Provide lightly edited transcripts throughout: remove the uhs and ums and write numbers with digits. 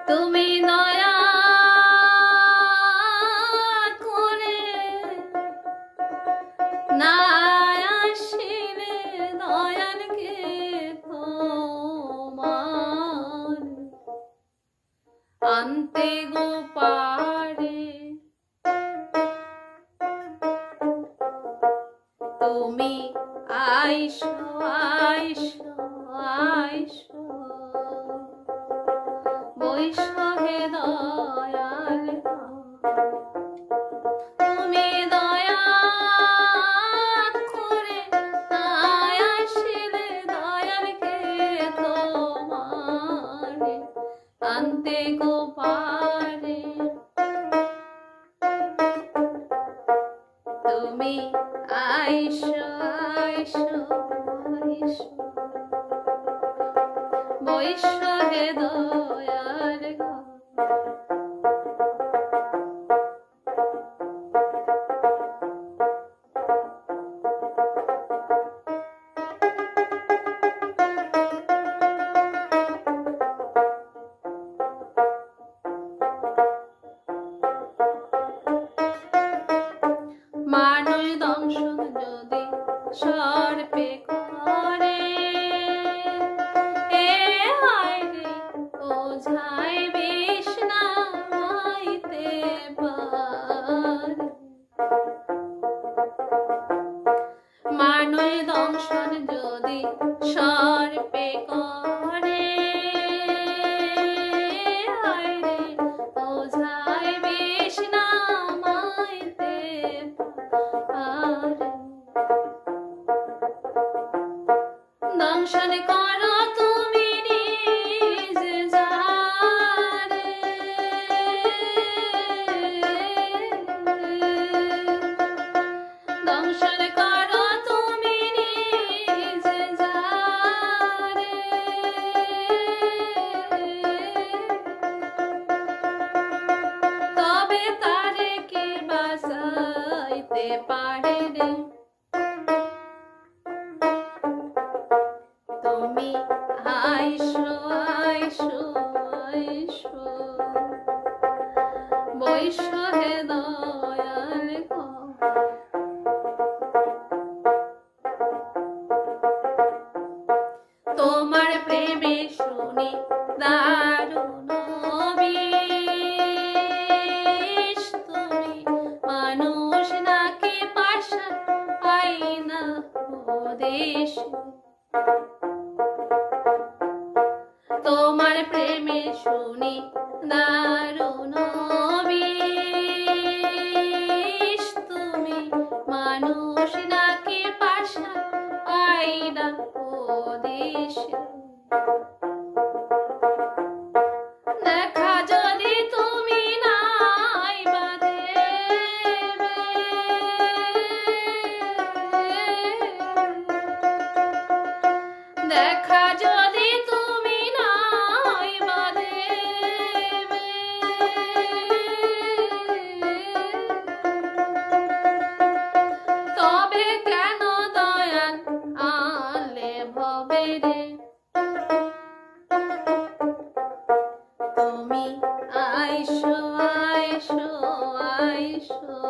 তুমি দয়া করে না আসিলে দয়াল কে তোমার আনতে গো পারে। তুমি আইসো আইসো আইসো বৈশো হে দয়াল তুমি দয়া করে তাই আসিলে দয়াল কে তোমারে আনতে গো পারে। তুমি আইসো আইসো আইসো বৈশো হে দয়াল মানুষ দংশন যদি সর্পে করে এ হয় রে ওঝাই বিষ নামাইতে পারে। মানুষ দংশন যদি সর্পে করে হয় রে ওঝাই বিষ নামাইতে পারে। দংশন করো তুমি নিজ জারে দংশন করো তুমি নিজ জারে তবে তারে কে বাঁচাইতে পারে রে। তুমি আইসো আইসো আইসো বৈশো হে দয়াল তোমার প্রেমে শুনি দারুণ বিষ তুমি মানুষ নাকি পাশা পাই না দেশ। তোমার প্রেমে শুনি দারুণ বিষ তুমি মানুষ নাকি পাশা পাই না দেশ। দেখা যদি তুমি নাই বা দেবে দেখা যদি তুমি নাই বা দেবে তবে কেন দয়াল আলে ভবে রে। তুমি আইসো আইসো আইসো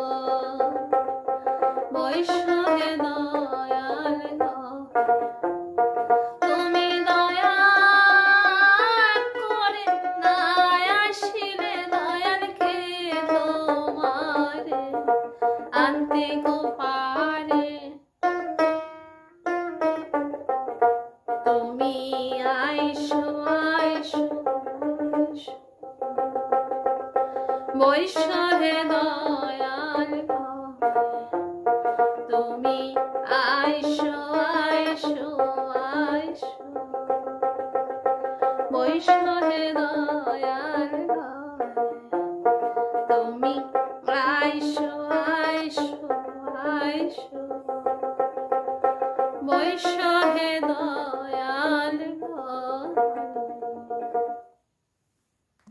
বৈশো হে দয়াল তুমি দয়া করে না আসিলে দয়াল কে তোমারে আনতে গো পারে। তুমি আইসো আইসো বৈশো হে দয়াল তুমি আইসো আইসো আইসো বৈশো